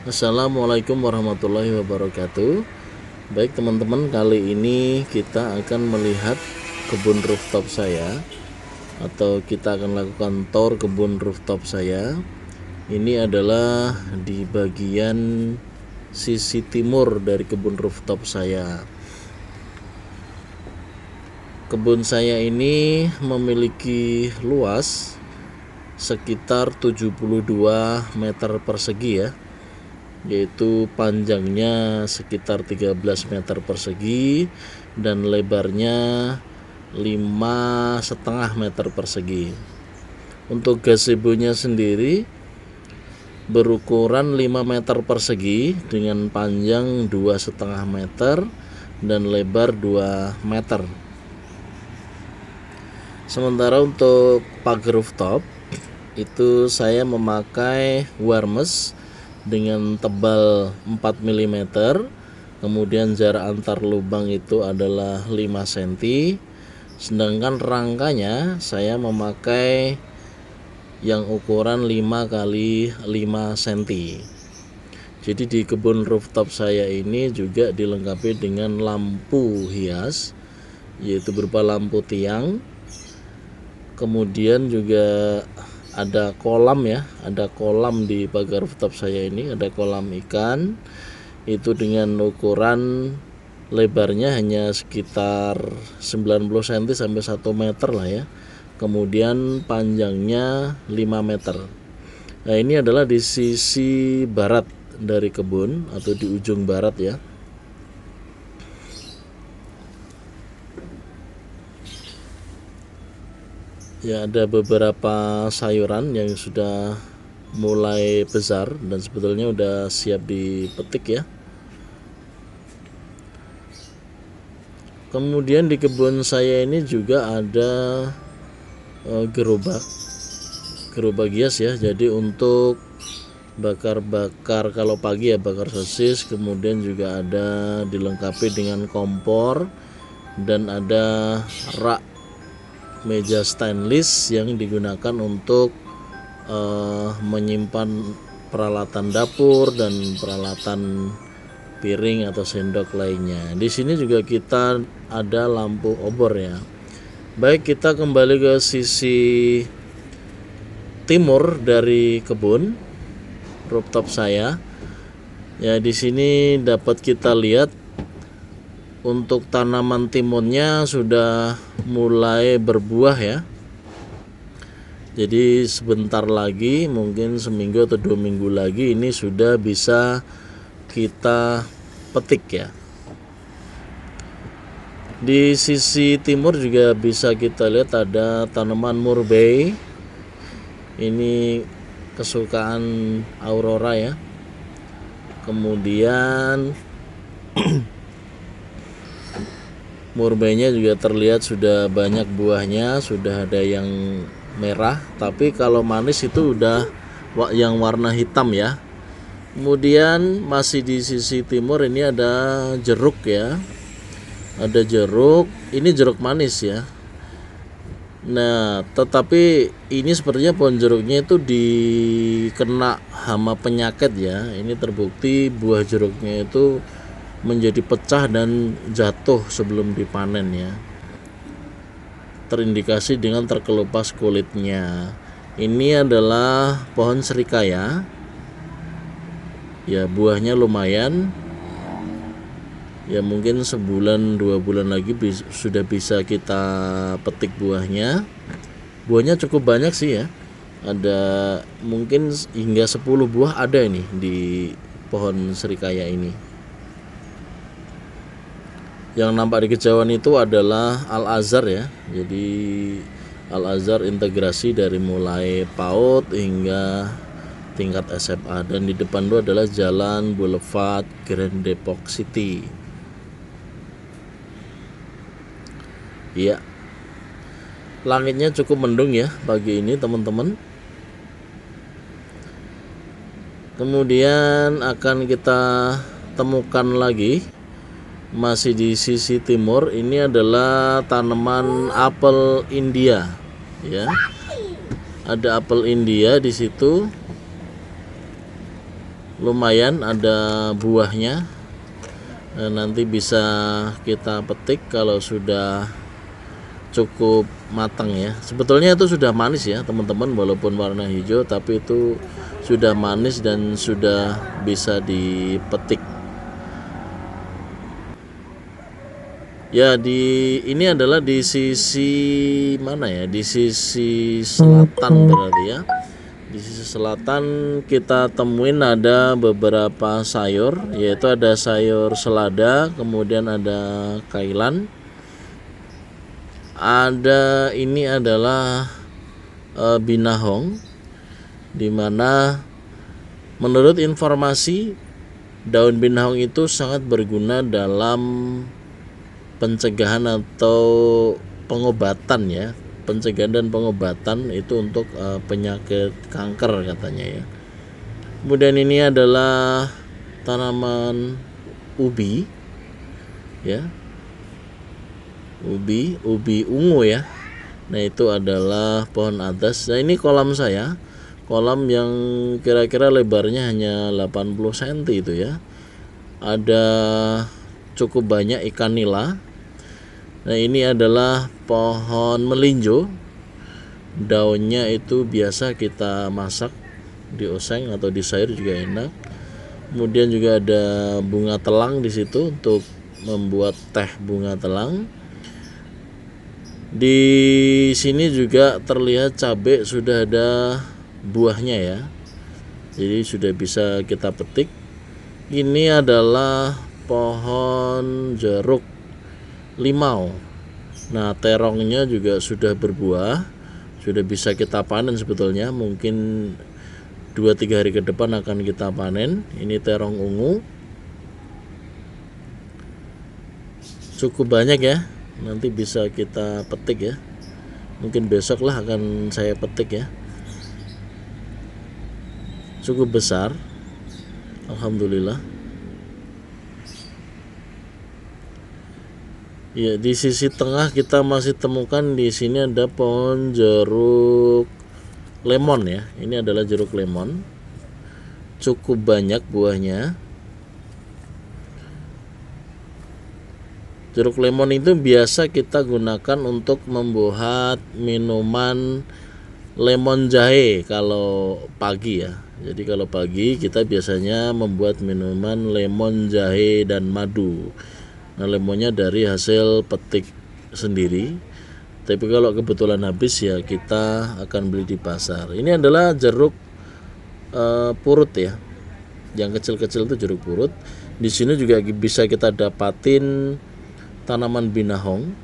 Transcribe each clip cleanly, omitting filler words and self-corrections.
Assalamualaikum warahmatullahi wabarakatuh. Baik teman-teman, kali ini kita akan melihat kebun rooftop saya, atau kita akan lakukan tour kebun rooftop saya. Ini adalah di bagian sisi timur dari kebun rooftop saya. Kebun saya ini memiliki luas sekitar 72 meter persegi ya, yaitu panjangnya sekitar 13 meter persegi dan lebarnya 5,5 meter persegi. Untuk gazebonya sendiri berukuran 5 meter persegi dengan panjang 2,5 meter dan lebar 2 meter. Sementara untuk pagar rooftop itu saya memakai warmes dengan tebal 4 mm, kemudian jarak antar lubang itu adalah 5 cm, sedangkan rangkanya saya memakai yang ukuran 5 kali 5 cm. Jadi di kebun rooftop saya ini juga dilengkapi dengan lampu hias, yaitu berupa lampu tiang, kemudian juga ada kolam ya, ada kolam di pagar rooftop saya ini, ada kolam ikan itu dengan ukuran lebarnya hanya sekitar 90 cm sampai 1 meter lah ya, kemudian panjangnya 5 meter. Nah, ini adalah di sisi barat dari kebun atau di ujung barat ya. Ya, ada beberapa sayuran yang sudah mulai besar dan sebetulnya udah siap dipetik ya. Kemudian di kebun saya ini juga ada gerobak hias ya. Jadi untuk bakar-bakar, kalau pagi ya bakar sosis, kemudian juga ada dilengkapi dengan kompor dan ada rak meja stainless yang digunakan untuk menyimpan peralatan dapur dan peralatan piring atau sendok lainnya. Di sini juga kita ada lampu obor ya. Baik, kita kembali ke sisi timur dari kebun rooftop saya. Ya, di sini dapat kita lihat untuk tanaman timunnya sudah mulai berbuah ya. Jadi sebentar lagi, mungkin seminggu atau 2 minggu lagi, ini sudah bisa kita petik ya. Di sisi timur juga bisa kita lihat ada tanaman murbei. Ini kesukaan Aurora ya. Kemudian murbeinya juga terlihat sudah banyak buahnya, sudah ada yang merah, tapi kalau manis itu udah yang warna hitam ya. Kemudian masih di sisi timur ini ada jeruk ya. Ada jeruk, ini jeruk manis ya. Nah, tetapi ini sepertinya pohon jeruknya itu dikena hama penyakit ya. Ini terbukti buah jeruknya itu menjadi pecah dan jatuh sebelum dipanen ya. Terindikasi dengan terkelupas kulitnya. Ini adalah pohon serikaya. Ya, buahnya lumayan. Ya, mungkin sebulan 2 bulan lagi sudah bisa kita petik buahnya. Buahnya cukup banyak sih ya. Ada mungkin hingga 10 buah ada ini di pohon serikaya ini. Yang nampak di kejauhan itu adalah Al-Azhar ya. Jadi Al-Azhar integrasi dari mulai PAUD hingga tingkat SMA, dan di depan itu adalah Jalan Boulevard Grand Depok City. Ya, langitnya cukup mendung ya pagi ini teman-teman. Kemudian akan kita temukan lagi masih di sisi timur, ini adalah tanaman apel India ya. Ada apel India di situ. lumayan ada buahnya. Nanti bisa kita petik kalau sudah cukup matang ya. Sebetulnya itu sudah manis ya teman-teman, walaupun warna hijau tapi itu sudah manis dan sudah bisa dipetik. Ya, ini adalah di sisi mana ya? Di sisi selatan berarti ya. Di sisi selatan kita temuin ada beberapa sayur, yaitu ada sayur selada, kemudian ada kailan. Ini adalah binahong, dimana menurut informasi daun binahong itu sangat berguna dalam pencegahan atau pengobatan ya, pencegahan dan pengobatan itu untuk penyakit kanker katanya ya. Kemudian ini adalah tanaman ubi ya, ubi ungu ya. Nah itu adalah pohon adas. Nah ini kolam saya, kolam yang kira-kira lebarnya hanya 80 cm itu ya. Ada cukup banyak ikan nila. Nah ini adalah pohon melinjo, daunnya itu biasa kita masak di oseng atau di sayur juga enak. Kemudian juga ada bunga telang di situ untuk membuat teh bunga telang. Di sini juga terlihat cabai sudah ada buahnya ya, jadi sudah bisa kita petik. Ini adalah pohon jeruk limau. Nah terongnya juga sudah berbuah, sudah bisa kita panen sebetulnya. Mungkin 2-3 hari ke depan akan kita panen. Ini terong ungu, cukup banyak ya, nanti bisa kita petik ya. Mungkin besok lah akan saya petik ya. Cukup besar, alhamdulillah. Ya, di sisi tengah kita masih temukan di sini ada pohon jeruk lemon ya. Ini adalah jeruk lemon. Cukup banyak buahnya. Jeruk lemon itu biasa kita gunakan untuk membuat minuman lemon jahe kalau pagi ya. Jadi kalau pagi kita biasanya membuat minuman lemon jahe dan madu. Nah lemonnya dari hasil petik sendiri, tapi kalau kebetulan habis ya kita akan beli di pasar. Ini adalah jeruk purut ya, yang kecil-kecil itu jeruk purut. Di sini juga bisa kita dapatin tanaman binahong.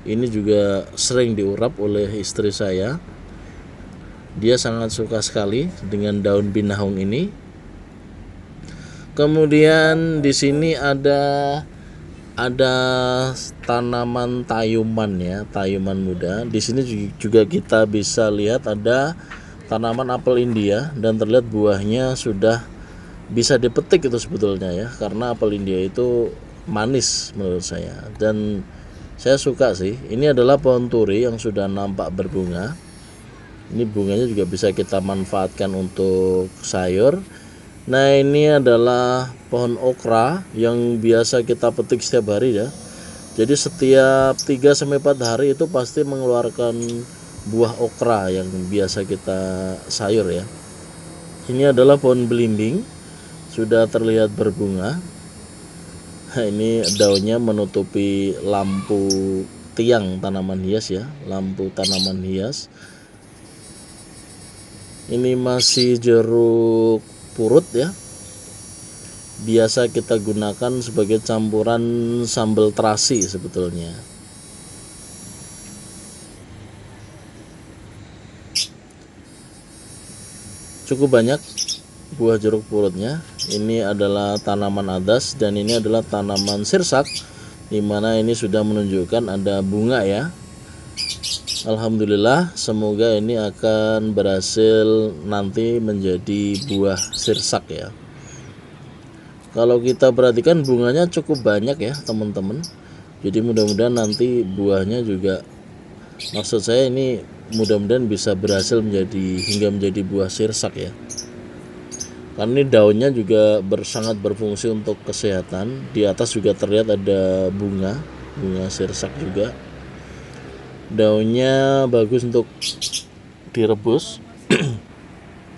Ini juga sering diurap oleh istri saya, dia sangat suka sekali dengan daun binahong ini. Kemudian di sini ada tanaman tayuman ya, tayuman muda. Di sini juga kita bisa lihat ada tanaman apel India dan terlihat buahnya sudah bisa dipetik itu sebetulnya ya, karena apel India itu manis menurut saya dan saya suka sih. Ini adalah pohon turi yang sudah nampak berbunga. Ini bunganya juga bisa kita manfaatkan untuk sayur. Nah ini adalah pohon okra yang biasa kita petik setiap hari ya. Jadi setiap 3-4 hari itu pasti mengeluarkan buah okra yang biasa kita sayur ya. Ini adalah pohon belimbing, sudah terlihat berbunga. Nah, ini daunnya menutupi lampu tiang tanaman hias ya, lampu tanaman hias. Ini masih jeruk purut ya, biasa kita gunakan sebagai campuran sambal terasi sebetulnya. Cukup banyak buah jeruk purutnya. Ini adalah tanaman adas dan ini adalah tanaman sirsak, dimana ini sudah menunjukkan ada bunga ya. Alhamdulillah, semoga ini akan berhasil nanti menjadi buah sirsak ya. Kalau kita perhatikan bunganya cukup banyak ya teman-teman. Jadi mudah-mudahan nanti buahnya juga, maksud saya ini mudah-mudahan bisa berhasil hingga menjadi buah sirsak ya. Karena ini daunnya juga sangat berfungsi untuk kesehatan. Di atas juga terlihat ada bunga sirsak juga. Daunnya bagus untuk direbus,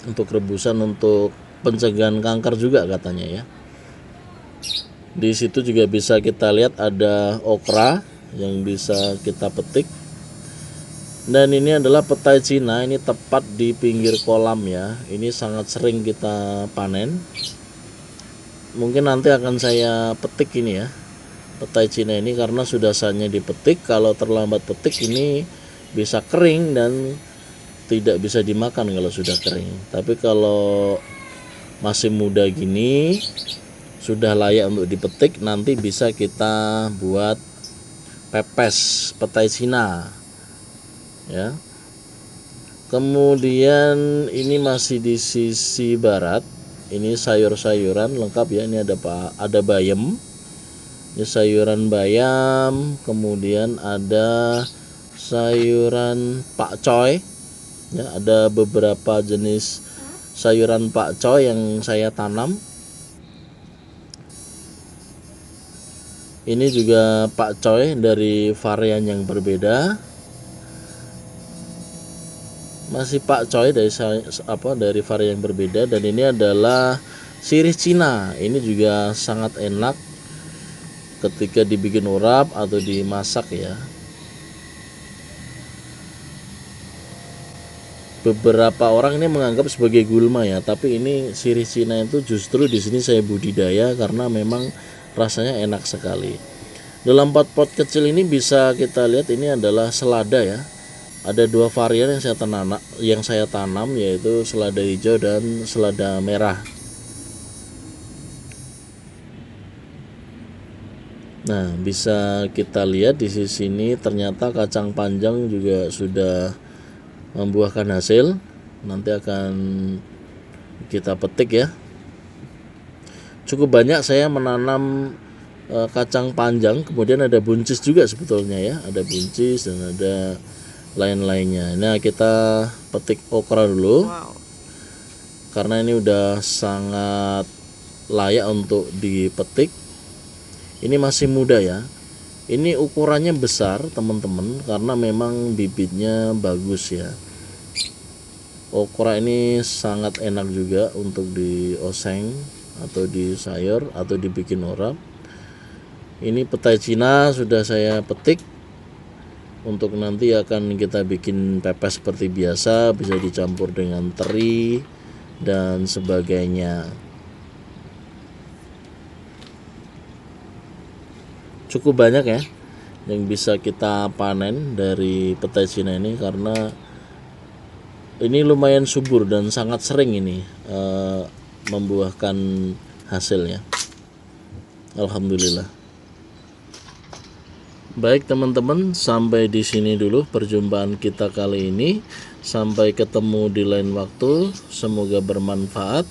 untuk rebusan, untuk pencegahan kanker juga katanya ya. Di situ juga bisa kita lihat ada okra yang bisa kita petik. Dan ini adalah petai Cina, ini tepat di pinggir kolam ya. Ini sangat sering kita panen. Mungkin nanti akan saya petik ini ya, petai Cina ini, karena sudah saatnya dipetik. Kalau terlambat petik ini bisa kering dan tidak bisa dimakan kalau sudah kering. Tapi kalau masih muda gini sudah layak untuk dipetik, nanti bisa kita buat pepes petai Cina ya. Kemudian ini masih di sisi barat, ini sayur-sayuran lengkap ya. Ini ada bayam, ini sayuran bayam, kemudian ada sayuran pakcoy ya. Ada beberapa jenis sayuran pakcoy yang saya tanam. Ini juga pakcoy dari varian yang berbeda. Masih pakcoy dari varian yang berbeda. Dan ini adalah sirih Cina. Ini juga sangat enak ketika dibikin urap atau dimasak ya. Beberapa orang ini menganggap sebagai gulma ya, tapi ini sirih Cina itu justru di sini saya budidaya karena memang rasanya enak sekali. Dalam pot kecil ini bisa kita lihat ini adalah selada ya. Ada dua varian yang saya tanam yaitu selada hijau dan selada merah. Nah, bisa kita lihat di sisi ini ternyata kacang panjang juga sudah membuahkan hasil. Nanti akan kita petik ya. Cukup banyak saya menanam kacang panjang, kemudian ada buncis juga sebetulnya ya. Ada buncis dan ada lain-lainnya. Nah, kita petik okra dulu. Karena ini udah sangat layak untuk dipetik. Ini masih muda ya. Ini ukurannya besar teman-teman karena memang bibitnya bagus ya. Okra ini sangat enak juga untuk dioseng atau di sayur atau dibikin urap. Ini petai Cina sudah saya petik. Untuk nanti akan kita bikin pepes seperti biasa, bisa dicampur dengan teri dan sebagainya. Cukup banyak ya yang bisa kita panen dari petai Cina ini karena ini lumayan subur dan sangat sering ini membuahkan hasilnya. Alhamdulillah. Baik teman-teman, sampai di sini dulu perjumpaan kita kali ini. Sampai ketemu di lain waktu. Semoga bermanfaat.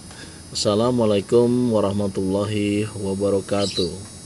Assalamualaikum warahmatullahi wabarakatuh.